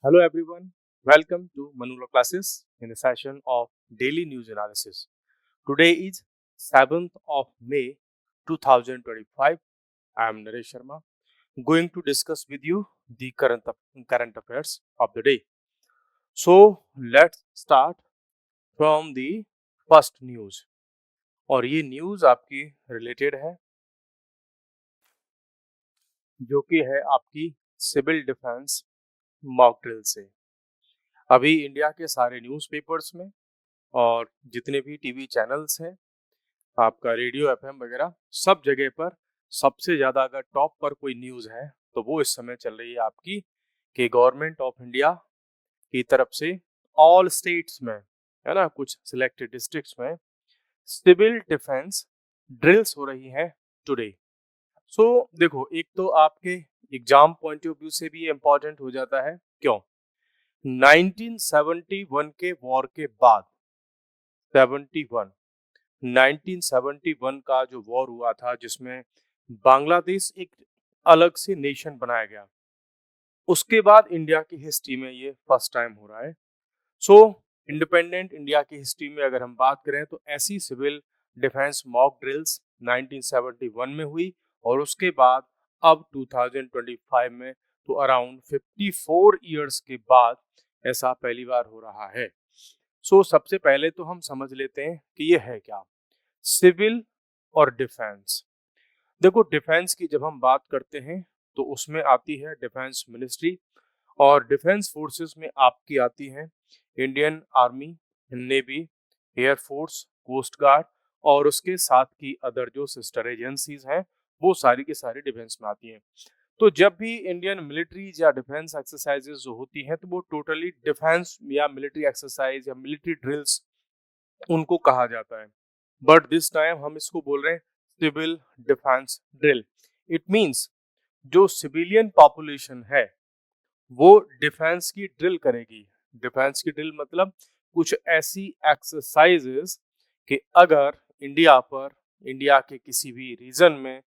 Hello everyone, welcome to Manula classes in the session of daily news analysis. Today is 7th of May 2025. I am Naresh Sharma going to discuss with you the current affairs of the day. So let's start from the first news और ये news आपकी related है जो कि है आपकी civil defence mock drill से। अभी इंडिया के सारे न्यूज़पेपर्स में और जितने भी टीवी चैनल्स हैं, आपका रेडियो एफएम वगैरह सब जगह पर सबसे ज़्यादा अगर टॉप पर कोई न्यूज़ है तो वो इस समय चल रही है आपकी कि गवर्नमेंट ऑफ इंडिया की तरफ से ऑल स्टेट्स में, है ना, कुछ सिलेक्टेड डिस्ट्रिक्ट्स में सिविल डिफेंस ड्रिल्स हो रही हैं टुडे। सो देखो, एक तो आपके एग्जाम पॉइंट ऑफ व्यू से भी इम्पोर्टेंट हो जाता है। क्यों? 1971 के वॉर के बाद 71 1971 का जो वॉर हुआ था जिसमें बांग्लादेश एक अलग से नेशन बनाया गया, उसके बाद इंडिया की हिस्ट्री में ये फर्स्ट टाइम हो रहा है। सो इंडिपेंडेंट इंडिया की हिस्ट्री में अगर हम बात करें तो ऐसी सिविल डिफेंस मॉक ड्रिल्स 1971 में हुई और उसके बाद अब 2025 में तो अराउंड 54 इयर्स के बाद ऐसा पहली बार हो रहा है। सो सबसे पहले तो हम समझ लेते हैं कि ये है क्या सिविल और डिफेंस। देखो, डिफेंस की जब हम बात करते हैं तो उसमें आती है डिफेंस मिनिस्ट्री और डिफेंस फोर्सेस में आपकी आती है Indian army, navy, air force, coast guard और उसके साथ की अदर जो सिस्टर एजेंसीज हैं वो सारी की सारी डिफेंस में आती हैं। तो जब भी इंडियन मिलिट्रीज या डिफेंस एक्सरसाइजेज जो होती हैं तो वो टोटली डिफेंस या मिलिट्री एक्सरसाइज या मिलिट्री ड्रिल्स उनको कहा जाता है। बट दिस टाइम हम इसको बोल रहे हैं civil defence drill. It means जो सिविलियन पॉपुलेशन है वो डिफेंस की ड्रिल करेगी। डिफेंस की ड्रिल मतलब कुछ ऐसी एक्सरसाइजेस कि अगर इंडिया पर, इंडिया के किसी भी रीजन में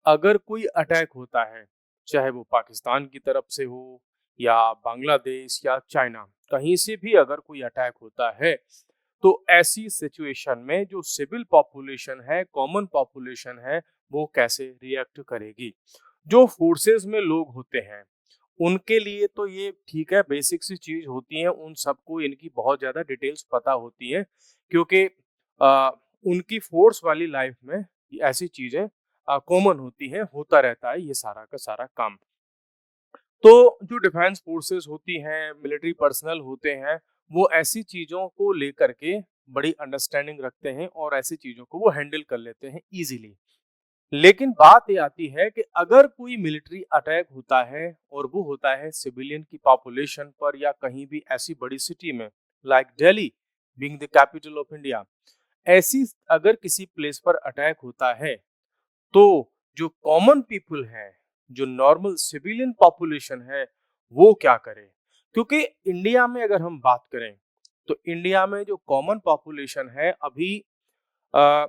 अगर कोई अटैक होता है, चाहे वो पाकिस्तान की तरफ से हो या बांग्लादेश या चाइना, कहीं से भी अगर कोई अटैक होता है तो ऐसी सिचुएशन में जो सिविल पॉपुलेशन है, कॉमन पॉपुलेशन है, वो कैसे रिएक्ट करेगी। जो फोर्सेस में लोग होते हैं उनके लिए तो ये ठीक है, बेसिक सी चीज होती है, उन सबको इनकी बहुत ज्यादा डिटेल्स पता होती है क्योंकि उनकी फोर्स वाली लाइफ में ऐसी चीजें कॉमन होती हैं, होता रहता है ये सारा का सारा काम। तो जो डिफेंस फोर्सेस होती हैं, मिलिट्री पर्सनल होते हैं, वो ऐसी चीजों को लेकर के बड़ी अंडरस्टैंडिंग रखते हैं और ऐसी चीजों को वो हैंडल कर लेते हैं इजीली। लेकिन बात ये आती है कि अगर कोई मिलिट्री अटैक होता है और वो होता है सिविलियन की पॉपुलेशन पर या कहीं भी ऐसी बड़ी सिटी में, like Delhi being the capital of India, ऐसी अगर किसी प्लेस पर अटैक होता है तो जो कॉमन पीपल है, जो नॉर्मल सिविलियन पॉपुलेशन है, वो क्या करे। क्योंकि इंडिया में अगर हम बात करें तो इंडिया में जो कॉमन पॉपुलेशन है अभी, आ,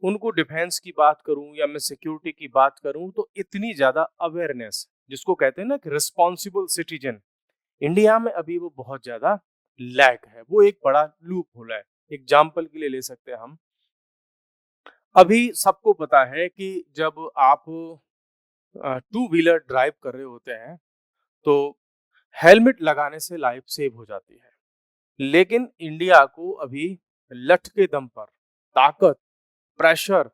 उनको डिफेंस की बात करूं या मैं सिक्योरिटी की बात करूं तो इतनी ज्यादा अवेयरनेस, जिसको कहते हैं ना कि रिस्पॉन्सिबल सिटीजन, इंडिया में अभी वो बहुत ज्यादा लैक है। वो एक बड़ा लूप होल है। एग्जाम्पल के लिए ले सकते हैं हम, अभी सबको पता है कि जब आप टू व्हीलर ड्राइव कर रहे होते हैं तो हेलमेट लगाने से लाइफ सेव हो जाती है। लेकिन इंडिया को अभी लठ के दम पर ताकत, प्रेशर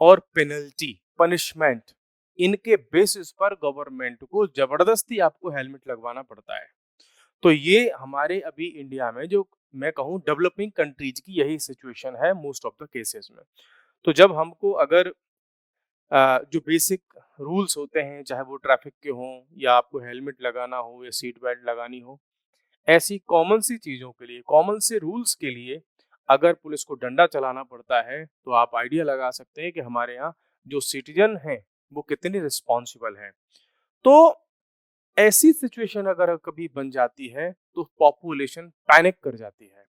और पेनल्टी, पनिशमेंट, इनके बेसिस पर गवर्नमेंट को जबरदस्ती आपको हेलमेट लगवाना पड़ता है। तो ये हमारे अभी इंडिया में, जो मैं कहूँ डेवलपिंग कंट्रीज की यही सिचुएशन है मोस्ट ऑफ द केसेस में। तो जब हमको अगर जो बेसिक रूल्स होते हैं, चाहे वो ट्रैफिक के हों या आपको हेलमेट लगाना हो या सीट बेल्ट लगानी हो, ऐसी कॉमन सी चीज़ों के लिए, कॉमन से रूल्स के लिए अगर पुलिस को डंडा चलाना पड़ता है तो आप आइडिया लगा सकते हैं कि हमारे यहाँ जो सिटीजन हैं वो कितने रिस्पॉन्सिबल हैं। तो ऐसी सिचुएशन अगर कभी बन जाती है तो पॉपुलेशन पैनिक कर जाती है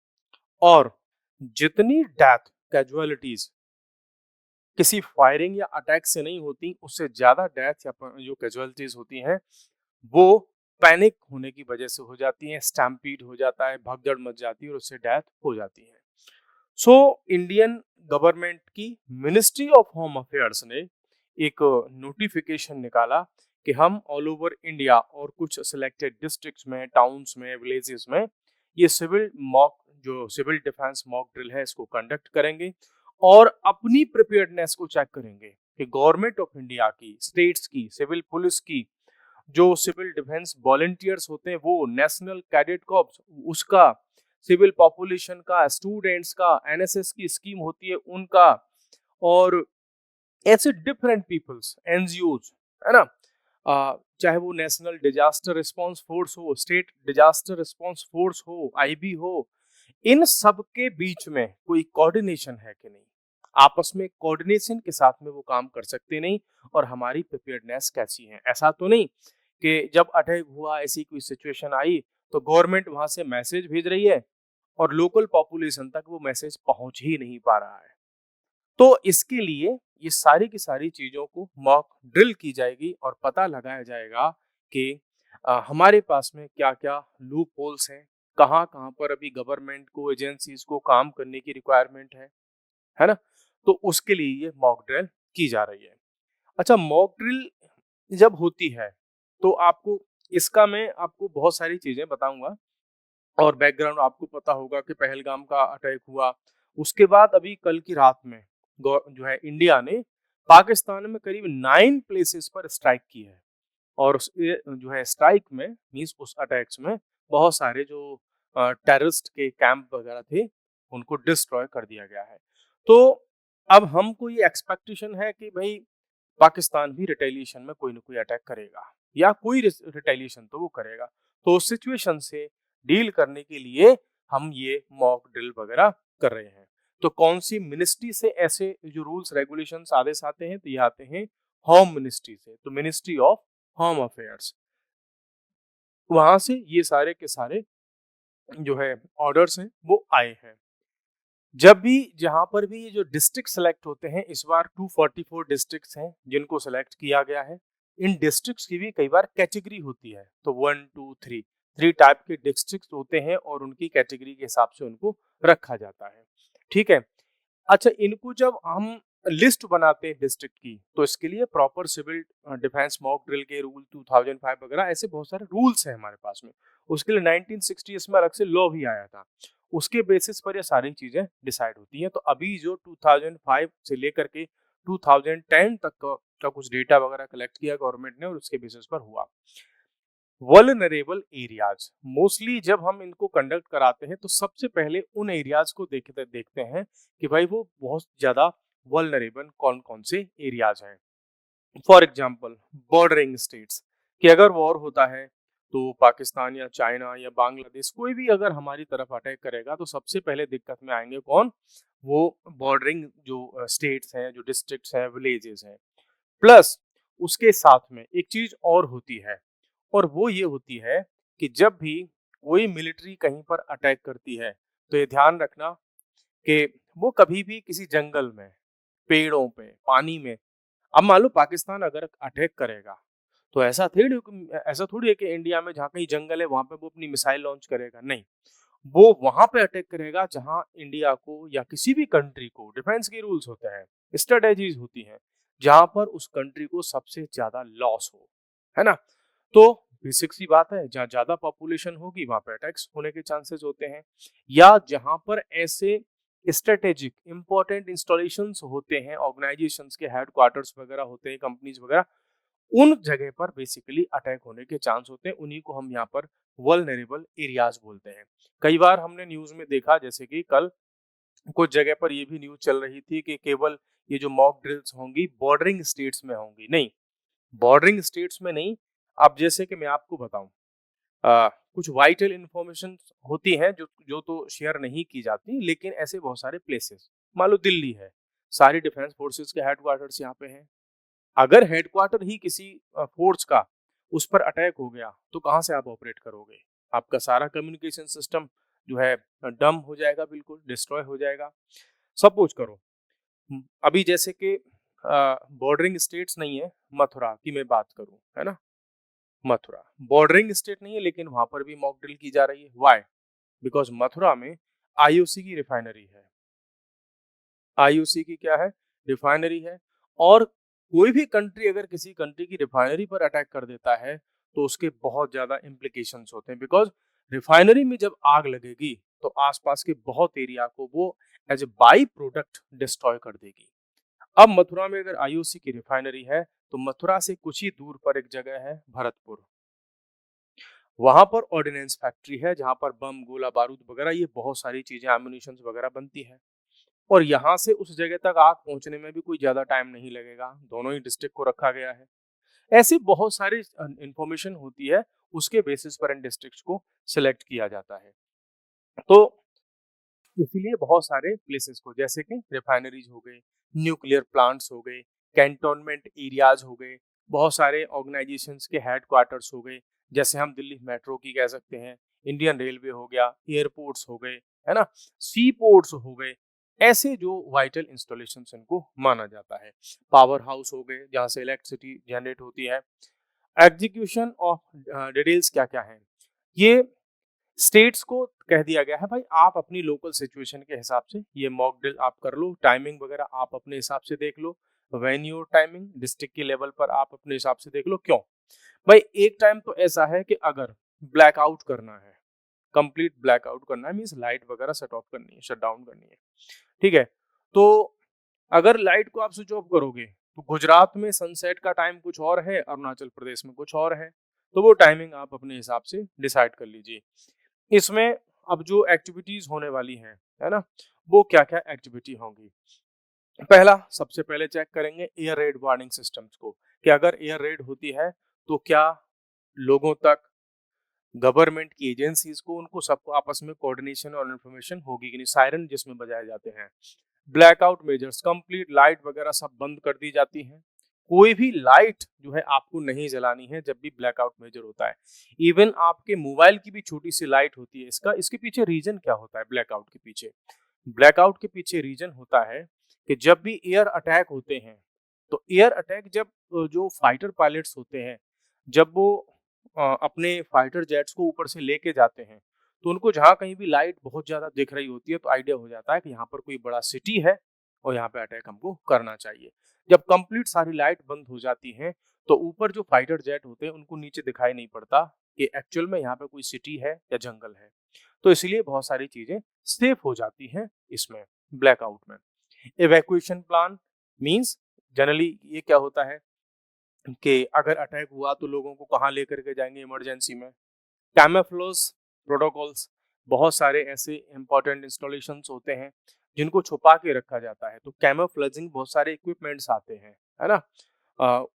और जितनी डेथ, कैजुअलिटीज किसी फायरिंग या अटैक से नहीं होती, उससे ज्यादा डेथ या जो कैजुअलिटीज होती हैं वो पैनिक होने की वजह से हो जाती हैं, स्टैम्पीड हो जाता है, भगदड़ मच जाती है और उससे डेथ हो जाती है। सो इंडियन गवर्नमेंट की मिनिस्ट्री ऑफ होम अफेयर्स ने एक नोटिफिकेशन निकाला कि हम ऑल ओवर इंडिया और कुछ सिलेक्टेड डिस्ट्रिक्ट्स में, टाउन्स में, विलेजेस में ये सिविल डिफेंस मॉक ड्रिल है इसको कंडक्ट करेंगे और अपनी प्रिपेयर्डनेस को चेक करेंगे कि गवर्नमेंट ऑफ इंडिया की, स्टेट्स की, सिविल पुलिस की, जो सिविल डिफेंस वॉलंटियर्स होते हैं वो, नेशनल कैडेट कॉर्प्स उसका, सिविल पॉपुलेशन का, स्टूडेंट्स का, एनएसएस की स्कीम होती है उनका, और ऐसे डिफरेंट पीपल्स, एनजीओज, है ना, चाहे वो नेशनल डिजास्टर रिस्पांस फोर्स हो, स्टेट डिजास्टर रिस्पांस फोर्स हो, आईबी हो, इन सब के बीच में कोई कोऑर्डिनेशन है कि नहीं, आपस में कोऑर्डिनेशन के साथ में वो काम कर सकते नहीं, और हमारी प्रिपेयर्डनेस कैसी है। ऐसा तो नहीं कि जब अटैक हुआ, ऐसी कोई सिचुएशन आई तो गवर्नमेंट वहां से मैसेज भेज रही है और लोकल पॉपुलेशन तक वो मैसेज पहुंच ही नहीं पा रहा है। तो इसके लिए ये सारी की सारी चीजों को मॉक ड्रिल की जाएगी और पता लगाया जाएगा कि हमारे पास में क्या क्या लूप होल्स हैं, कहाँ कहाँ पर अभी गवर्नमेंट को, एजेंसीज को काम करने की रिक्वायरमेंट है ना। तो उसके लिए ये मॉक ड्रिल की जा रही है। अच्छा, मॉक ड्रिल जब होती है तो आपको, इसका मैं आपको बहुत सारी चीजें बताऊंगा और बैकग्राउंड आपको पता होगा कि पहलगाम का अटैक हुआ, उसके बाद अभी कल की रात में जो है इंडिया ने पाकिस्तान में करीब 9 प्लेसेस पर स्ट्राइक की है, और जो है स्ट्राइक में मींस उस अटैक्स में बहुत सारे जो टेररिस्ट के कैंप वगैरह थे उनको डिस्ट्रॉय कर दिया गया है। तो अब हमको ये एक्सपेक्टेशन है कि भाई पाकिस्तान भी रिटेलिएशन में कोई ना कोई अटैक करेगा या कोई रिटेलिएशन तो वो करेगा। तो उस सिचुएशन से डील करने के लिए हम ये मॉक ड्रिल वगैरह कर रहे हैं। तो कौन सी मिनिस्ट्री से ऐसे जो रूल्स रेगुलेशंस आदेश आते हैं, तो ये आते हैं होम मिनिस्ट्री से, तो मिनिस्ट्री ऑफ होम अफेयर्स, वहां से ये सारे के सारे जो है ऑर्डर्स हैं वो आए हैं। जब भी जहां पर भी ये जो डिस्ट्रिक्ट सेलेक्ट होते हैं, इस बार 244 डिस्ट्रिक्ट्स हैं जिनको सेलेक्ट किया गया है। इन डिस्ट्रिक्ट्स की भी कई बार कैटेगरी होती है, तो 1 2 3 टाइप के डिस्ट्रिक्ट्स होते हैं और उनकी कैटेगरी के हिसाब से उनको रखा जाता है। ठीक है। अच्छा, इनको जब हम लिस्ट बनाते हैं डिस्ट्रिक्ट की, तो इसके लिए proper civil defence mock drill के रूल 2005 वगैरह ऐसे बहुत सारे रूल्स हैं हमारे पास में। उसके लिए 1960 में अलग से लॉ भी आया था, उसके बेसिस पर ये सारी चीजें डिसाइड होती हैं। तो अभी जो 2005 से लेकर के 2010 तक का कुछ डेटा वगैरह कलेक्ट किया गवर्नमेंट ने और उसके बेसिस पर हुआ। वल्नरेबल एरियाज, मोस्टली जब हम इनको कंडक्ट कराते हैं तो सबसे पहले उन एरियाज को देखते हैं कि भाई वो बहुत ज्यादा वल्नरेबल कौन कौन से एरियाज हैं। फॉर एग्जांपल बॉर्डरिंग स्टेट्स, कि अगर वॉर होता है तो पाकिस्तान या चाइना या बांग्लादेश कोई भी अगर हमारी तरफ अटैक करेगा तो सबसे पहले दिक्कत में आएंगे कौन, वो बॉर्डरिंग जो स्टेट्स हैं, जो डिस्ट्रिक्ट्स हैं, विलेजेस हैं। प्लस उसके साथ में एक चीज और होती है, और वो ये होती है कि जब भी कोई मिलिट्री कहीं पर अटैक करती है तो ये ध्यान रखना कि वो कभी भी किसी जंगल में, पेड़ों पे, पानी में, अब मान लो पाकिस्तान अगर अटैक करेगा तो ऐसा थोड़ी है कि इंडिया में जहाँ कहीं जंगल है वहां पे वो अपनी मिसाइल लॉन्च करेगा, नहीं। वो वहां पे अटैक करेगा जहां इंडिया को या किसी भी कंट्री को डिफेंस के रूल्स होते हैं, स्ट्रेटेजीज होती हैं, जहां पर उस कंट्री को सबसे ज्यादा लॉस हो, है ना। तो बेसिक सी बात है, जहाँ ज्यादा पॉपुलेशन होगी वहां पे अटैक्स होने के चांसेस होते हैं, या जहां पर ऐसे स्ट्रेटेजिक इंपॉर्टेंट इंस्टॉलेशंस होते हैं, ऑर्गेनाइजेशंस के हेडक्वार्टर्स वगैरह होते हैं, कंपनीज वगैरह, उन जगह पर बेसिकली अटैक होने के चांस होते हैं। उन्हीं को हम यहाँ पर वल्नरेबल एरियाज बोलते हैं। कई बार हमने न्यूज में देखा, जैसे कि कल कुछ जगह पर ये भी न्यूज चल रही थी कि केवल ये जो मॉक ड्रिल्स होंगी बॉर्डरिंग स्टेट्स में होंगी, नहीं, बॉर्डरिंग स्टेट्स में नहीं। अब जैसे कि मैं आपको बताऊं, कुछ वाइटल इंफॉर्मेशन होती हैं जो जो तो शेयर नहीं की जाती, लेकिन ऐसे बहुत सारे प्लेसेस, मान लो दिल्ली है, सारी डिफेंस फोर्सेस के हेडक्वार्टर्स यहाँ पे हैं। अगर हेडक्वार्टर ही किसी फोर्स का उस पर अटैक हो गया तो कहाँ से आप ऑपरेट करोगे, आपका सारा कम्युनिकेशन सिस्टम जो है डम हो जाएगा, बिल्कुल डिस्ट्रॉय हो जाएगा। सपोज करो अभी जैसे कि बॉर्डरिंग स्टेट्स नहीं है, मथुरा की मैं बात करूं, है ना, मथुरा बॉर्डरिंग स्टेट नहीं है, लेकिन वहां पर भी मॉक ड्रिल की जा रही है। व्हाई? बिकॉज मथुरा में आईओसी की रिफाइनरी है। आईओसी की क्या है? रिफाइनरी है। और कोई भी कंट्री अगर किसी कंट्री की रिफाइनरी पर अटैक कर देता है तो उसके बहुत ज्यादा इम्प्लीकेशंस होते हैं, बिकॉज रिफाइनरी में जब आग लगेगी तो आसपास के बहुत एरिया को वो as a by product destroy कर देगी। अब मथुरा में अगर आईओसी की रिफाइनरी है तो मथुरा से कुछ ही दूर पर एक जगह है भरतपुर। वहां पर ऑर्डिनेंस फैक्ट्री है जहां पर बम, गोला बारूद वगैरह ये बहुत सारी चीजें, एम्यूनिशन वगैरह बनती है। और यहाँ से उस जगह तक आग पहुंचने में भी कोई ज्यादा टाइम नहीं लगेगा। दोनों ही डिस्ट्रिक्ट को रखा गया है। ऐसी बहुत सारी इंफॉर्मेशन होती है, उसके बेसिस पर इन डिस्ट्रिक्ट्स को सिलेक्ट किया जाता है। तो इसीलिए बहुत सारे प्लेसेस को, जैसे कि रिफाइनरीज हो गए, न्यूक्लियर प्लांट्स हो गए, कैंटोनमेंट एरियाज हो गए, बहुत सारे ऑर्गेनाइजेशंस के हेडक्वार्टर्स हो गए, जैसे हम दिल्ली मेट्रो की कह सकते हैं, इंडियन रेलवे हो गया, एयरपोर्ट्स हो गए, है ना, सी पोर्ट्स हो गए। ऐसे जो वाइटल इंस्टॉलेशंस इनको माना जाता है। पावर हाउस हो गए जहाँ से इलेक्ट्रिसिटी जनरेट होती है। एग्जीक्यूशन ऑफ डिटेल्स क्या क्या है, ये स्टेट्स को कह दिया गया है, भाई आप अपनी लोकल सिचुएशन के हिसाब से ये मॉक ड्रिल आप कर लो, टाइमिंग वगैरह आप अपने हिसाब से देख लो, वेन्यू टाइमिंग डिस्ट्रिक्ट के लेवल पर आप अपने हिसाब से देख लो। क्यों भाई? एक टाइम तो ऐसा है कि अगर ब्लैकआउट करना है, कंप्लीट ब्लैकआउट करना है, मींस लाइट वगैरह शट ऑफ करनी है, शट डाउन करनी है, ठीक है, तो अगर लाइट को आप स्विच ऑफ करोगे तो गुजरात में सनसेट का टाइम कुछ और है, अरुणाचल प्रदेश में कुछ और है, तो वो टाइमिंग आप अपने हिसाब से डिसाइड कर लीजिए। इसमें अब जो एक्टिविटीज होने वाली हैं, है ना, वो क्या क्या एक्टिविटी होंगी। पहला, सबसे पहले चेक करेंगे एयर रेड वार्निंग सिस्टम्स को, कि अगर एयर रेड होती है तो क्या लोगों तक, गवर्नमेंट की एजेंसीज को, उनको सबको आपस में कोऑर्डिनेशन और इन्फॉर्मेशन होगी कि नहीं। सायरन जिसमें बजाए जाते हैं। ब्लैकआउट मेजर्स, कंप्लीट लाइट वगैरह सब बंद कर दी जाती हैं। कोई भी लाइट जो है आपको नहीं जलानी है जब भी ब्लैकआउट मेजर होता है। इवन आपके मोबाइल की भी छोटी सी लाइट होती है। इसके पीछे रीजन क्या होता है? ब्लैकआउट के पीछे, ब्लैकआउट के पीछे रीजन होता है कि जब भी एयर अटैक होते हैं, तो एयर अटैक जब जो फाइटर पायलट्स होते हैं, जब वो अपने फाइटर जेट्स को ऊपर से लेके जाते हैं, तो उनको जहाँ कहीं भी लाइट बहुत ज्यादा दिख रही होती है तो आइडिया हो जाता है कि यहाँ पर कोई बड़ा सिटी है और यहाँ पे अटैक हमको करना चाहिए। जब कंप्लीट सारी लाइट बंद हो जाती है तो ऊपर जो फाइटर जेट होते हैं उनको नीचे दिखाई नहीं पड़ता कि एक्चुअल में यहाँ पे कोई सिटी है या जंगल है। तो इसलिए बहुत सारी चीजें सेफ हो जाती हैं इसमें, ब्लैकआउट में। इवैक्यूएशन प्लान मींस जनरली ये क्या होता है कि अगर अटैक हुआ तो लोगों को कहाँ लेकर के जाएंगे इमरजेंसी में। कैमोफ्लेज प्रोटोकॉल्स, बहुत सारे ऐसे इंपॉर्टेंट इंस्टॉलेशंस होते हैं जिनको छुपा के रखा जाता है, तो कैमोफ्लेजिंग बहुत सारे इक्विपमेंट्स आते हैं, है ना,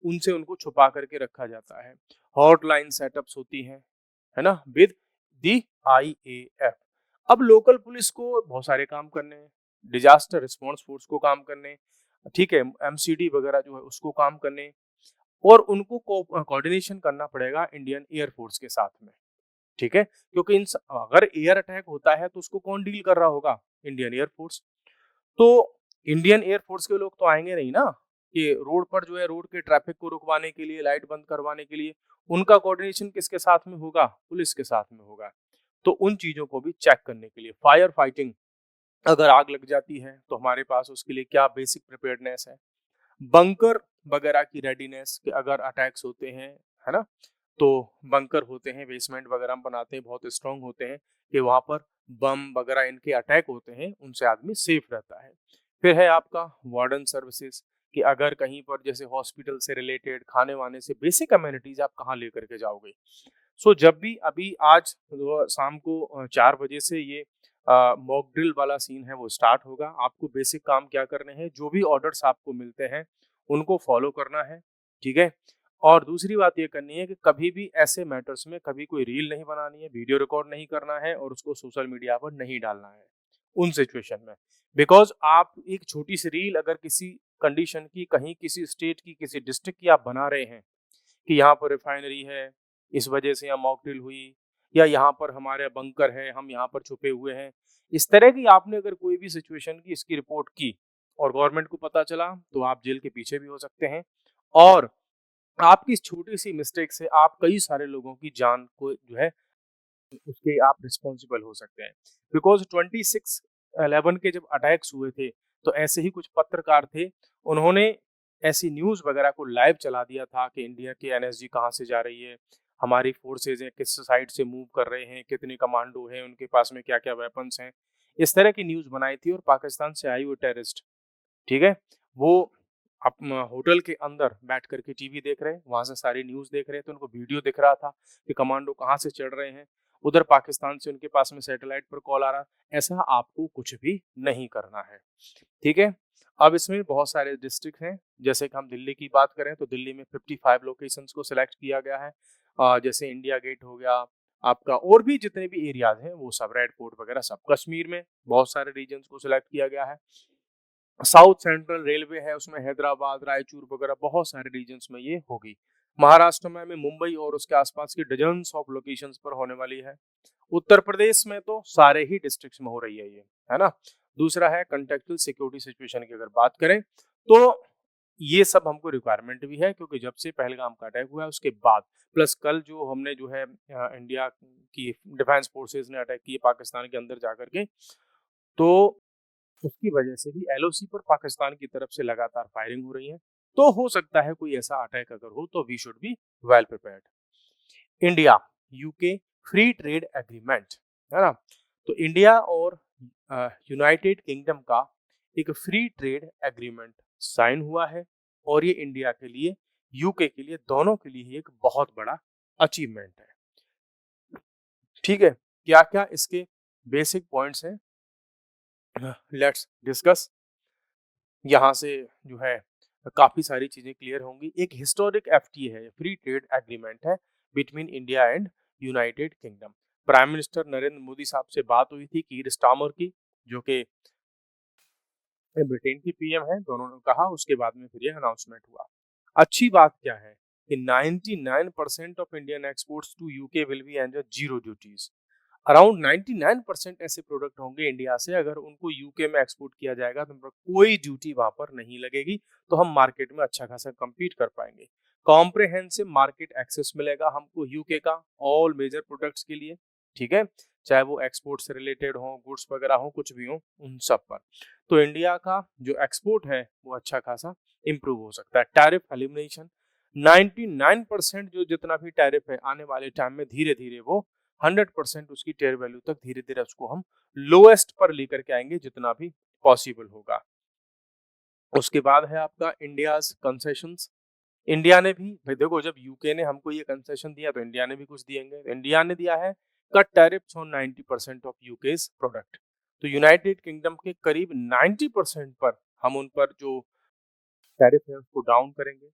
उनसे उनको छुपा करके रखा जाता है। हॉटलाइन सेटअप्स होती हैं, है ना, विद दी IAF। अब लोकल पुलिस को बहुत सारे काम करने हैं, डिजास्टर रिस्पॉन्स फोर्स को काम करने, ठीक है, MCD वगैरह जो है उसको काम करने, और उनको कोऑर्डिनेशन करना पड़ेगा इंडियन एयरफोर्स के साथ में, ठीक है, क्योंकि अगर एयर अटैक होता है तो उसको कौन डील कर रहा होगा? Indian air force. तो इंडियन एयरफोर्स के लोग तो आएंगे नहीं ना कि रोड पर जो है रोड के ट्रैफिक को रुकवाने के लिए, लाइट बंद करवाने के लिए। उनका कोऑर्डिनेशन किसके साथ में होगा? पुलिस के साथ में होगा। तो उन चीजों को भी चेक करने के लिए, फायर फाइटिंग, अगर आग लग जाती है तो हमारे पास उसके लिए क्या बेसिक प्रिपेयर्डनेस है, बंकर वगैरह की रेडीनेस, कि अगर अटैक्स होते हैं, है ना, तो बंकर होते हैं, बेसमेंट वगैरह हम बनाते हैं, बहुत स्ट्रांग होते हैं कि वहां पर बम वगैरह इनके अटैक होते हैं, उनसे आदमी सेफ रहता है। फिर है आपका वार्डन सर्विसेज, कि अगर कहीं पर जैसे हॉस्पिटल से रिलेटेड, खाने वाने से बेसिक अम्यूनिटीज आप कहाँ लेकर के जाओगे। सो जब भी अभी आज शाम को 4 बजे से ये मॉक ड्रिल वाला सीन है वो स्टार्ट होगा। आपको बेसिक काम क्या करने हैं, जो भी ऑर्डर्स आपको मिलते हैं उनको फॉलो करना है, ठीक है। और दूसरी बात ये करनी है कि कभी भी ऐसे मैटर्स में कभी कोई रील नहीं बनानी है, वीडियो रिकॉर्ड नहीं करना है और उसको सोशल मीडिया पर नहीं डालना है उन सिचुएशन में। बिकॉज आप एक छोटी सी रील अगर किसी कंडीशन की, कहीं किसी स्टेट की, किसी डिस्ट्रिक्ट की आप बना रहे हैं कि यहाँ पर रिफाइनरी है, इस वजह से यहाँ मॉक ड्रिल हुई, या यहाँ पर हमारे बंकर है, हम यहाँ पर छुपे हुए हैं, इस तरह की आपने अगर कोई भी सिचुएशन की इसकी रिपोर्ट की और गवर्नमेंट को पता चला तो आप जेल के पीछे भी हो सकते हैं। और आपकी इस छोटी-सी मिस्टेक से आप कई सारे लोगों की जान को जो है उसके आप रिस्पॉन्सिबल हो सकते हैं। बिकॉज़ 26/11 के जब अटैक्स हुए थे, तो ऐसे ही कुछ पत्रकार थे, उन्होंने ऐसी न्यूज़ वगैरह को लाइव चला दिया था कि इंडिया की एनएसजी कहाँ से जा रही है, हमारी फोर्सेज़ हैं, किस साइड से मूव कर रहे हैं, कितने कमांडो हैं, उनके पास में क्या-क्या वेपन्स हैं। इस तरह की न्यूज़ बनाई थी और पाकिस्तान से आई हुई टेररिस्ट, ठीक है? वो होटल के अंदर बैठ कर के टीवी देख रहे हैं, वहाँ से सारी न्यूज़ देख रहे थे, उनको वीडियो दिख रहा था कि कमांडो कहाँ से चढ़ रहे हैं। उधर पाकिस्तान से उनके पास में सैटेलाइट पर कॉल आ रहा है। ऐसा आपको कुछ भी नहीं करना है, ठीक है? अब इसमें बहुत सारे डिस्ट्रिक्ट हैं, जैसे कि हम दिल्ली की बात करें तो दिल्ली में 55 लोकेशंस को सिलेक्ट किया गया है। जैसे इंडिया गेट हो गया, आपका और भी जितने भी एरियाज़ हैं वो सब, रेड फोर्ट वगैरह सब। कश्मीर में बहुत सारे रीजन्स को सिलेक्ट किया गया है। साउथ सेंट्रल रेलवे है, उसमें हैदराबाद, रायचूर वगैरह बहुत सारे रीजन्स में ये होगी। महाराष्ट्र में मुंबई और उसके आसपास की डजन्स ऑफ लोकेशंस पर होने वाली है। उत्तर प्रदेश में तो सारे ही डिस्ट्रिक्ट्स में हो रही है ना? दूसरा है कंटेक्चुअल सिक्योरिटी सिचुएशन की अगर बात करें, तो ये सब हमको रिक्वायरमेंट भी है क्योंकि जब से पहलगाम का अटैक हुआ है उसके बाद, प्लस कल जो हमने जो है इंडिया की डिफेंस फोर्सेस ने अटैक किए पाकिस्तान के अंदर जाकर के, तो उसकी वजह से भी एलओसी पर पाकिस्तान की तरफ से लगातार फायरिंग हो रही है। तो हो सकता है कोई ऐसा अटैक अगर हो तो we should be well prepared. India UK free trade agreement, है ना? तो इंडिया और यूनाइटेड किंगडम का एक फ्री ट्रेड एग्रीमेंट साइन हुआ है और ये इंडिया के लिए, यूके के लिए, दोनों के लिए ही एक बहुत बड़ा अचीवमेंट है। ठीक है, क्या क्या इसके बेसिक पॉइंट्स हैं, लेट्स डिस्कस। यहाँ से जो है काफी सारी चीजें क्लियर होंगी। एक हिस्टोरिक एफटीए है, फ्री ट्रेड एग्रीमेंट है between India and United kingdom. Prime minister Narendra Modi साहब से बात हुई थी कीर स्टामर की, जो कि ब्रिटेन की पीएम है, दोनों ने कहा, उसके बाद में फिर ये अनाउंसमेंट हुआ। अच्छी बात क्या है कि 99% of Indian exports to UK will be enjoy zero duties. Around 99% ऐसे प्रोडक्ट होंगे इंडिया से, अगर उनको यूके में एक्सपोर्ट किया जाएगा तो कोई ड्यूटी वहां पर नहीं लगेगी, तो हम मार्केट में अच्छा खासा compete कर पाएंगे। कॉम्प्रिहेंसिव मार्केट एक्सेस मिलेगा हमको यूके का ऑल मेजर प्रोडक्ट्स के लिए, ठीक है, चाहे वो एक्सपोर्ट से रिलेटेड हो, गुड्स वगैरह हो, कुछ भी हो, उन सब पर। तो इंडिया का जो एक्सपोर्ट है वो अच्छा खासा इंप्रूव हो सकता है। टैरिफ एलिमिनेशन, 99% जो जितना भी टैरिफ है आने वाले टाइम में धीरे धीरे वो 100% उसकी टेयर वैल्यू तक धीरे धीरे उसको हम लोएस्ट पर लेकर के आएंगे जितना भी पॉसिबल होगा। उसके बाद है आपका इंडियाज कंसेशंस। इंडिया ने भी, भाई देखो, जब यूके ने हमको ये कंसेशन दिया तो इंडिया ने भी कुछ दिएंगे। इंडिया ने दिया है cut tariffs on 90% of UK's product. तो यूनाइटेड किंगडम के करीब 90% पर हम उन पर जो टैरिफ है उसको डाउन करेंगे,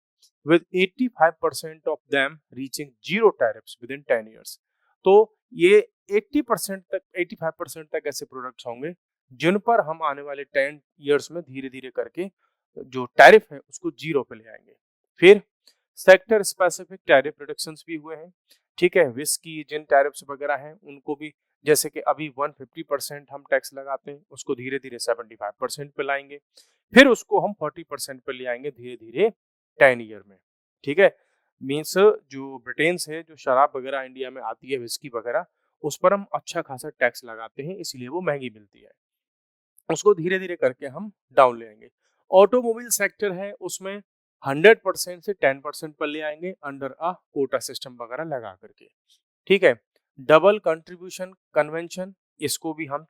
with 85% of them reaching zero tariffs within 10 years। तो ये 80% तक, 85% तक ऐसे प्रोडक्ट्स होंगे जिन पर हम आने वाले 10 इयर्स में धीरे धीरे करके जो टैरिफ है उसको जीरो पे ले आएंगे। फिर सेक्टर स्पेसिफिक टैरिफ रिडक्शंस भी हुए हैं, ठीक है। विस्की जिन टैरिफ्स वगैरह हैं उनको भी, जैसे कि अभी 150% हम टैक्स लगाते हैं, उसको धीरे धीरे 75% पे लाएंगे, फिर उसको हम 40% पे ले आएंगे धीरे धीरे 10 ईयर में, ठीक है। मीन्स जो ब्रिटेन से जो शराब वगैरह इंडिया में आती है, विस्की वगैरह, उस पर हम अच्छा खासा टैक्स लगाते हैं, इसलिए वो महंगी मिलती है। उसको धीरे धीरे करके हम डाउन ले आएंगे। ऑटोमोबाइल सेक्टर है, उसमें 100% से 10% पर ले आएंगे अंडर अ कोटा सिस्टम वगैरह लगा करके, ठीक है। डबल कंट्रीब्यूशन कन्वेंशन, इसको भी हम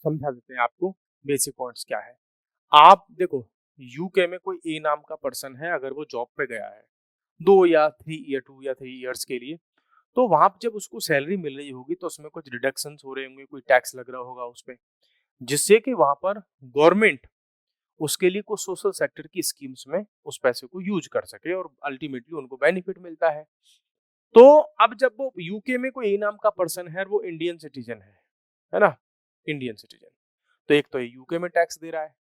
समझा देते हैं आपको, बेसिक पॉइंट्स क्या है। आप देखो, यूके में कोई ए नाम का पर्सन है, अगर वो जॉब पे गया है 2 या 3 ईयर्स के लिए, तो वहां पे जब उसको सैलरी मिल रही होगी तो उसमें कुछ डिडक्शन हो रहे होंगे, कोई टैक्स लग रहा होगा उस पे, जिससे कि वहां पर गवर्नमेंट उसके लिए कुछ सोशल सेक्टर की स्कीम्स में उस पैसे को यूज कर सके और अल्टीमेटली उनको बेनिफिट मिलता है। तो अब जब वो यूके में कोई ए नाम का पर्सन है, वो इंडियन सिटीजन है ना, इंडियन सिटीजन, तो एक तो यूके में टैक्स दे रहा है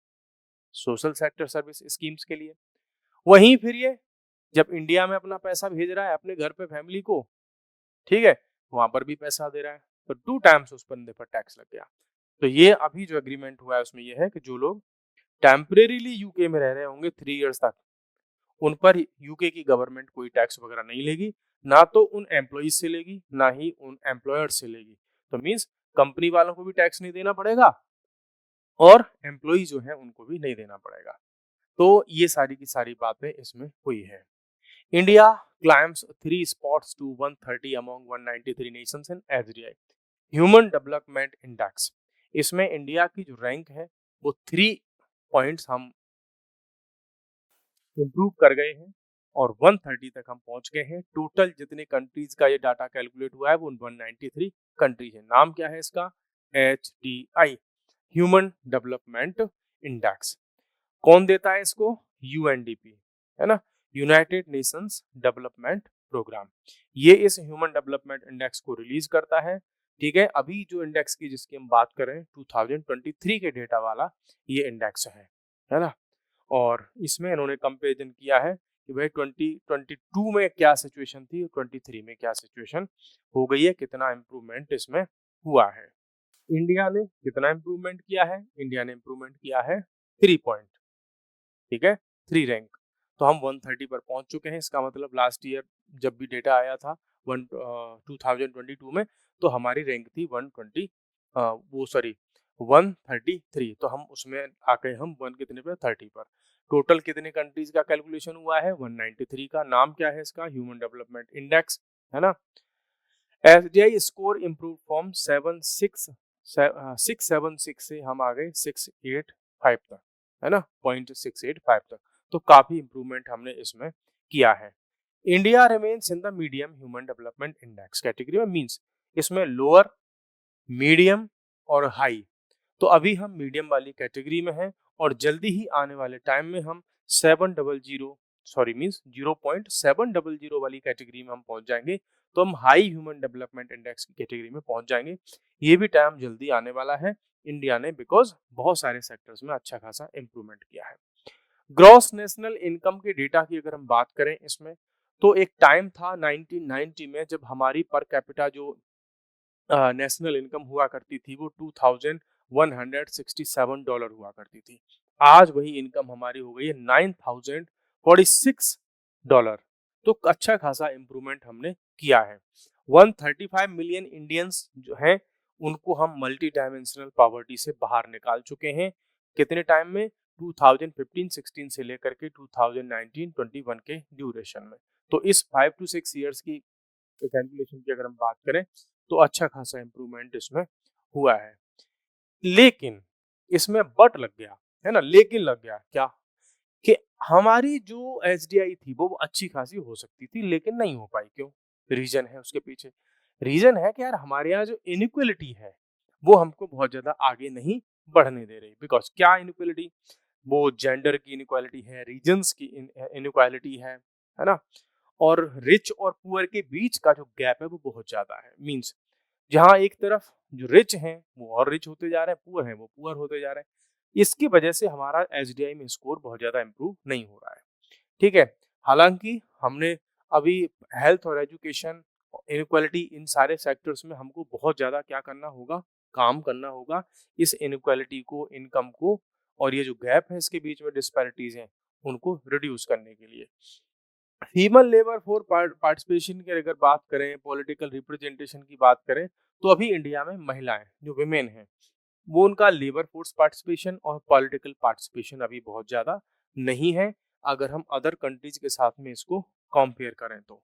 सोशल सेक्टर सर्विस स्कीम्स के लिए, वहीं फिर ये जब इंडिया में अपना पैसा भेज रहा है अपने घर पे फैमिली को, ठीक है, वहां पर भी पैसा दे रहा है, तो 2 टाइम्स उस बंदे पर टैक्स लग गया। तो ये अभी जो एग्रीमेंट हुआ है उसमें ये है कि जो लोग टेम्परेरीली यूके में रह रहे होंगे 3 इयर्स तक, उन पर यूके की गवर्नमेंट कोई टैक्स वगैरह नहीं लेगी, ना तो उन एम्प्लॉइज से लेगी, ना ही उन एम्प्लॉयर से लेगी। तो मीन्स कंपनी वालों को भी टैक्स नहीं देना पड़ेगा और एम्प्लॉई जो है उनको भी नहीं देना पड़ेगा। तो ये सारी की सारी बातें इसमें हुई है। India climbs 3 spots to 130 among 193 nations in SDI human development index. इसमें इंडिया की जो रैंक है वो 3 पॉइंट्स हम इम्प्रूव कर गए हैं और 130 तक हम पहुंच गए हैं। टोटल जितने कंट्रीज का ये डाटा कैलकुलेट हुआ है वो 193 कंट्री है। नाम क्या है इसका? HDI human development index. कौन देता है इसको? UNDP, है ना, यूनाइटेड नेशंस डेवलपमेंट प्रोग्राम। ये इस ह्यूमन डेवलपमेंट इंडेक्स को रिलीज करता है। ठीक है, अभी जो इंडेक्स की जिसकी हम बात करें 2023 के डेटा वाला ये इंडेक्स है ना। और इसमें इन्होंने कंपैरिजन किया है कि भाई 2022 में क्या सिचुएशन थी और 23 में क्या सिचुएशन हो गई है, कितना इम्प्रूवमेंट इसमें हुआ है। इंडिया ने कितना इम्प्रूवमेंट किया है? इंडिया ने इम्प्रूवमेंट किया है 3 पॉइंट। ठीक है, 3 रैंक। तो हम 130 पर पहुंच चुके हैं। इसका मतलब लास्ट ईयर जब भी डेटा आया था 2022 में, तो हमारी रैंक थी 133। तो हम उसमें आके हम वन कितने पे? 30 पर। टोटल कितने कंट्रीज का कैलकुलेशन हुआ है? 193 का। नाम क्या है इसका? ह्यूमन डेवलपमेंट इंडेक्स, है ना। एसडीआई स्कोर इम्प्रूव फ्रॉम 676 से हम आ गए 685 तक, है ना, 0.685 तक। तो काफी इंप्रूवमेंट हमने इसमें किया है। India remains in the medium human development index category में, मींस इसमें लोअर, मीडियम और हाई। तो अभी हम मीडियम वाली कैटेगरी में हैं और जल्दी ही आने वाले टाइम में हम 0.700 वाली कैटेगरी में हम पहुंच जाएंगे। तो हम हाई ह्यूमन डेवलपमेंट इंडेक्स की कैटेगरी में पहुंच जाएंगे। ये भी टाइम जल्दी आने वाला है इंडिया ने, बिकॉज बहुत सारे सेक्टर्स में अच्छा खासा इंप्रूवमेंट किया है। ग्रॉस नेशनल इनकम के डेटा की अगर हम बात करें इसमें, तो एक टाइम था 1990 में जब हमारी पर कैपिटा जो नेशनल इनकम हुआ करती थी वो $2167 हुआ करती थी। आज वही इनकम हमारी हो गई है $9046। तो अच्छा खासा इंप्रूवमेंट हमने किया है। 135 मिलियन इंडियंस जो हैं उनको हम मल्टी डायमेंशनल पॉवर्टी से बाहर निकाल चुके हैं। कितने टाइम में? 2015-16 से लेकर के 2019-21 के ड्यूरेशन में। तो इस 5 to 6 ईयर्स की कैलकुलेशन की अगर हम बात करें तो अच्छा खासा इंप्रूवमेंट इसमें हुआ है। लेकिन इसमें बट लग गया, है ना, लेकिन लग गया क्या? कि हमारी जो एसडीआई थी वो अच्छी खासी हो सकती थी लेकिन नहीं हो पाई। क्यों? रीजन है उसके पीछे। रीजन है कि यार हमारे यहाँ जो इनइक्वलिटी है वो हमको बहुत ज्यादा आगे नहीं बढ़ने दे रही। बिकॉज क्या इनइक्वलिटी? वो जेंडर की इनइक्वालिटी है, रीजन्स की इनइक्वालिटी है ना, और रिच और पुअर के बीच का जो गैप है वो बहुत ज्यादा है। मींस जहाँ एक तरफ जो रिच हैं वो और रिच होते जा रहे हैं, पुअर हैं वो पुअर होते जा रहे हैं। इसकी वजह से हमारा एसडीआई में स्कोर बहुत ज्यादा इंप्रूव नहीं हो रहा है। ठीक है, हालांकि हमने अभी हेल्थ और एजुकेशन, इनक्वालिटी, इन सारे सेक्टर्स में हमको बहुत ज्यादा क्या करना होगा? काम करना होगा इस इनक्वालिटी को, इनकम को, और ये जो गैप है इसके बीच में डिस्पैरिटीज हैं उनको रिड्यूस करने के लिए। फीमेल लेबर फोर्स पार्टिसिपेशन की अगर बात करें, पॉलिटिकल रिप्रेजेंटेशन की बात करें, तो अभी इंडिया में महिलाएं जो विमेन हैं वो उनका लेबर फोर्स पार्टिसिपेशन और पॉलिटिकल पार्टिसिपेशन अभी बहुत ज्यादा नहीं है अगर हम अदर कंट्रीज के साथ में इसको कंपेयर करें तो।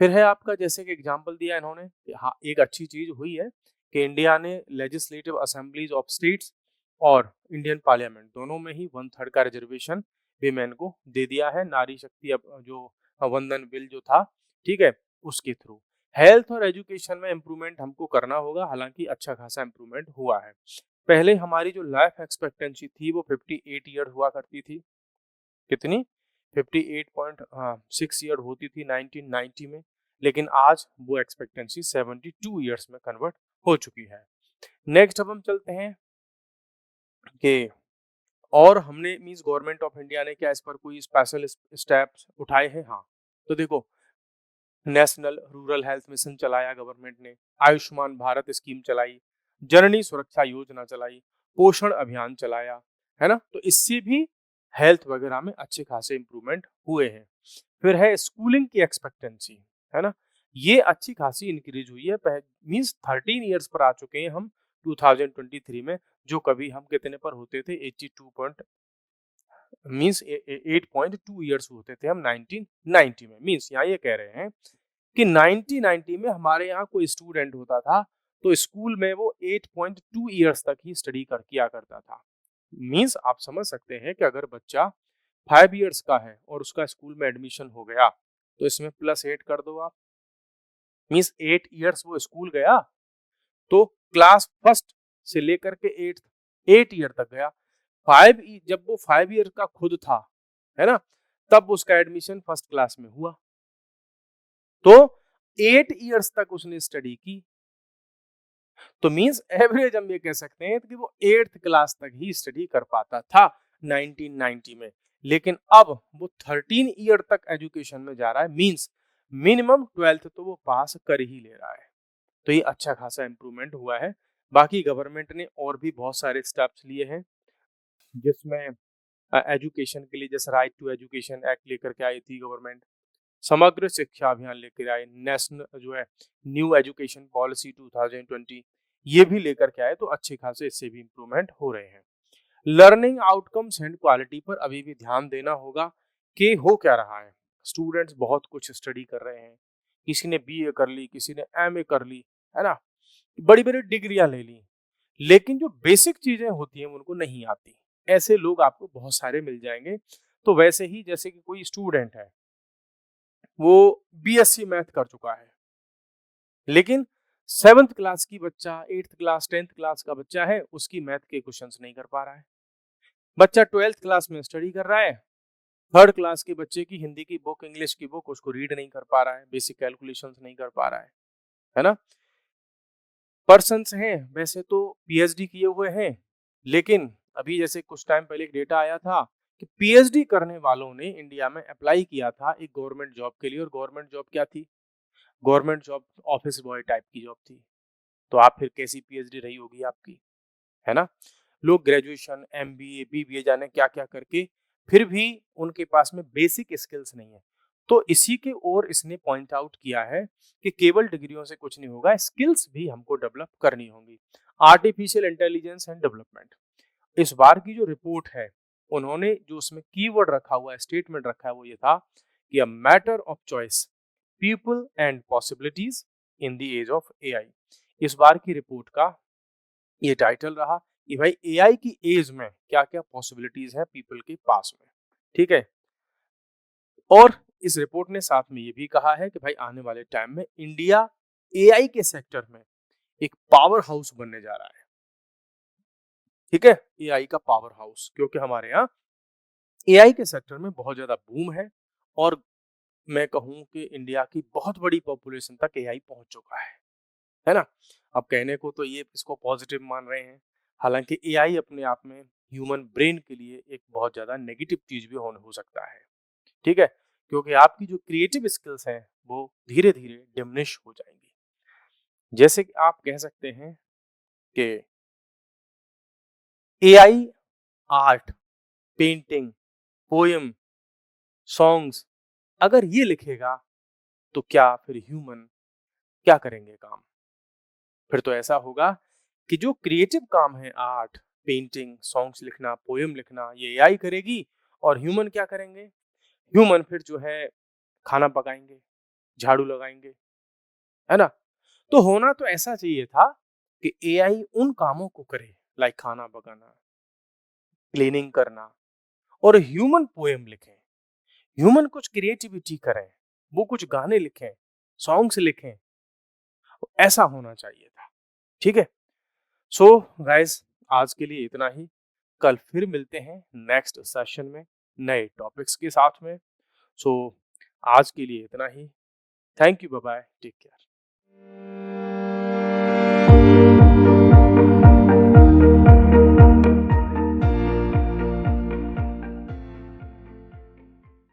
फिर है आपका, जैसे कि एग्जांपल दिया इन्होंने, हाँ एक अच्छी चीज हुई है कि इंडिया ने लेजिस्लेटिव असेंबलीज ऑफ स्टेट्स और इंडियन पार्लियामेंट दोनों में ही 1/3 का रिजर्वेशन विमेन को दे दिया है। नारी शक्ति अब जो वंदन बिल जो था, ठीक है, उसके थ्रू। हेल्थ और एजुकेशन में इम्प्रूवमेंट हमको करना होगा, हालांकि अच्छा खासा इम्प्रूवमेंट हुआ है। पहले हमारी जो लाइफ एक्सपेक्टेंसी थी वो 58 ईयर हुआ करती थी। कितनी? 58.6 ईयर होती थी 1990 में, लेकिन आज वो एक्सपेक्टेंसी 72 ईयर्स में कन्वर्ट हो चुकी है। नेक्स्ट अब हम चलते हैं कि और हमने मींस गवर्नमेंट ऑफ इंडिया ने क्या इस पर कोई स्पेशल स्टेप्स उठाए हैं? हाँ, तो देखो, नेशनल रूरल हेल्थ मिशन चलाया गवर्नमेंट ने, आयुष्मान भारत स्कीम चलाई, जननी सुरक्षा योजना चलाई, पोषण अभियान चलाया, है ना। तो इससे भी हेल्थ वगैरह में अच्छे खासे इम्प्रूवमेंट हुए हैं। फिर है स्कूलिंग की एक्सपेक्टेंसी, है ना, ये अच्छी खासी इंक्रीज हुई है। मीन्स 13 ईयर्स पर आ चुके हैं हम 2023 में, जो कभी हम कितने पर होते थे, 82 पॉइंट मीन्स 8.2 ईयर्स होते थे हम 1990 में। मीन्स यहाँ ये कह रहे हैं कि 1990 में हमारे यहाँ कोई स्टूडेंट होता था तो स्कूल में वो 8.2 ईयर्स तक ही स्टडी कर किया करता था। मीन्स आप समझ सकते हैं कि अगर बच्चा 5 ईयर्स का है और उसका स्कूल में एडमिशन हो गया तो इसमें +8 कर दो आप। मीन्स 8 ईयर्स वो स्कूल गया तो क्लास फर्स्ट से लेकर के 8 ईयर तक गया। जब वो 5 ईयर का खुद था, है ना, तब उसका एडमिशन फर्स्ट क्लास में हुआ। तो 8 ईयर्स तक उसने स्टडी की। तो मींस एवरेज हम ये कह सकते हैं कि वो 8th क्लास तक ही स्टडी कर पाता था 1990 में। लेकिन अब वो 13 ईयर तक एजुकेशन में जा रहा है। मींस मिनिमम 12th तो वो पास कर ही ले रहा है। तो ये अच्छा खासा इम्प्रूवमेंट हुआ है। बाकी गवर्नमेंट ने और भी बहुत सारे स्टेप्स लिए हैं, जिसमें एजुकेशन के लिए जैसे राइट टू एजुकेशन एक्ट लेकर के आई थी गवर्नमेंट, समग्र शिक्षा अभियान लेकर आए, नेशनल जो है न्यू एजुकेशन पॉलिसी 2020 ये भी लेकर के आए। तो अच्छे खासे इससे भी इम्प्रूवमेंट हो रहे हैं। लर्निंग आउटकम्स एंड क्वालिटी पर अभी भी ध्यान देना होगा कि हो क्या रहा है। स्टूडेंट्स बहुत कुछ स्टडी कर रहे हैं, किसी ने बीए कर ली, किसी ने एमए कर ली, है ना, बड़ी बड़ी डिग्रियां ले ली, लेकिन जो बेसिक चीजें होती हैं उनको नहीं आती। ऐसे लोग आपको बहुत सारे मिल जाएंगे। तो वैसे ही जैसे कि कोई स्टूडेंट है, वो बीएससी मैथ कर चुका है, लेकिन 7th क्लास की बच्चा, 8th क्लास, 10th क्लास का बच्चा है, उसकी मैथ के क्वेश्चंस नहीं कर पा रहा है। बच्चा 12th क्लास में स्टडी कर रहा है, 3rd क्लास के बच्चे की हिंदी की बुक, इंग्लिश की बुक उसको रीड नहीं कर पा रहा है, बेसिक कैलकुलेशंस नहीं कर पा रहा है ना। पर्सन्स हैं वैसे तो पीएचडी किए हुए हैं, लेकिन अभी जैसे कुछ टाइम पहले एक डेटा आया था कि पीएचडी करने वालों ने इंडिया में अप्लाई किया था एक गवर्नमेंट जॉब के लिए, और गवर्नमेंट जॉब क्या थी, government job office boy type की जॉब थी। तो आप फिर कैसी पीएचडी रही होगी आपकी, है ना। लोग ग्रेजुएशन, एमबीए, बीबीए जाने क्या क्या करके फिर भी उनके पास में बेसिक स्किल्स नहीं है। तो इसी के ओर इसने पॉइंट आउट किया है कि केवल डिग्रियों से कुछ नहीं होगा, स्किल्स भी हमको डेवलप करनी होंगी। आर्टिफिशियल इंटेलिजेंस एंड डेवलपमेंट, इस बार की जो रिपोर्ट है, उन्होंने जो उसमें कीवर्ड रखा हुआ है, स्टेटमेंट रखा है, वो ये था कि a matter of choice, people and possibilities in the age of AI. इस बार की रिपोर्ट का ये टाइटल रहा कि भाई एआई की एज में क्या क्या पॉसिबिलिटीज है पीपल के पास में। ठीक है। और इस रिपोर्ट ने साथ में ये भी कहा है कि भाई आने वाले टाइम में इंडिया एआई के सेक्टर में एक पावर हाउस बनने जा रहा है। ठीक है, एआई का पावर हाउस, क्योंकि हमारे यहाँ एआई के सेक्टर में बहुत ज्यादा बूम है, और मैं कहूँ कि इंडिया की बहुत बड़ी पॉपुलेशन तक एआई पहुंच चुका है ना। अब कहने को तो ये इसको पॉजिटिव मान रहे हैं, हालांकि एआई अपने आप में ह्यूमन ब्रेन के लिए एक बहुत ज्यादा नेगेटिव चीज भी हो सकता है। ठीक है, क्योंकि आपकी जो क्रिएटिव स्किल्स हैं वो धीरे धीरे डिमिनिश हो जाएंगी। जैसे कि आप कह सकते हैं कि AI art, painting, poem, songs अगर ये लिखेगा तो क्या फिर ह्यूमन क्या करेंगे काम? फिर तो ऐसा होगा कि जो क्रिएटिव काम है, आर्ट, पेंटिंग, सॉन्ग्स लिखना, पोएम लिखना, ये एआई करेगी, और ह्यूमन क्या करेंगे? ह्यूमन फिर जो है खाना पकाएंगे, झाड़ू लगाएंगे, है ना। तो होना तो ऐसा चाहिए था कि एआई उन कामों को करे, लाइक खाना पकाना, क्लीनिंग करना, और ह्यूमन पोएम लिखें, ह्यूमन कुछ क्रिएटिविटी करें, वो कुछ गाने लिखें, सॉन्ग्स लिखें। ऐसा होना चाहिए था। ठीक है। सो गाइस, आज के लिए इतना ही। कल फिर मिलते हैं नेक्स्ट सेशन में नए टॉपिक्स के साथ में। सो आज के लिए इतना ही। Thank you, bye bye, take care.